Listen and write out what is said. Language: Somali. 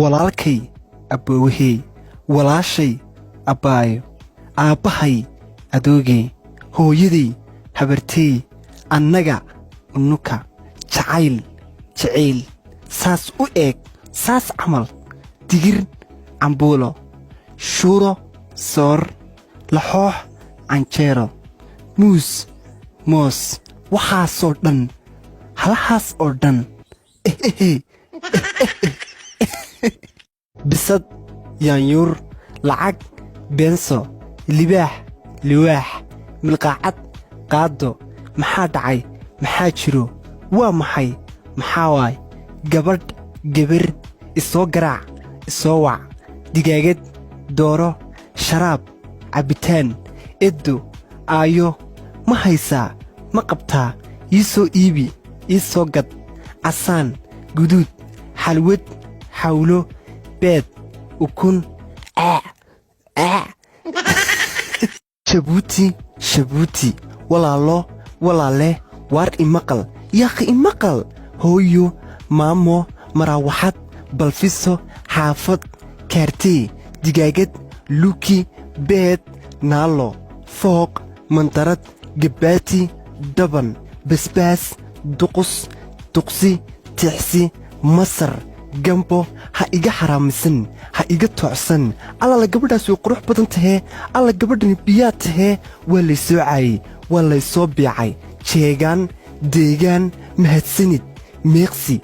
walaalkay abowhey walaashay abbaayo aabbahay adoogay hooyaday habartey annaga unuka jacayl saas u eeg saas camal digir cambuulo shuuro soor laxoox canjeero muus moos waxaasoo dhan halahaas oo dhan bisad yaanyuur lacag beenso libaax liwaax milqaacad qaado maxaa dhacay maxaa jiro waa maxay maxaa waay gabadh gabar isoo garaac isoo wac digaagad dooro sharaab cabbitaan eddo aayo ma haysaa ma qabtaa ii soo iibi ii soo gad casaan guduud xalwad xawlo beed ukun shabuuti walaalo walaale waar imaqal yaaqi imaqal hooyo maamo maraawaxad balfiso xaafad kaartey digaagad luki beed naalo fooq mandarad gabbaati dhaban basbaas duqsi tixsi masar gambo ha iga xaraamisan ha iga toocsan allala gabadhaas way qurux badan tahee alla gabadhani biyaad tahee waa laysoo caayey waa laysoo biicay jeegaan deegaan mahadsanid meeqsi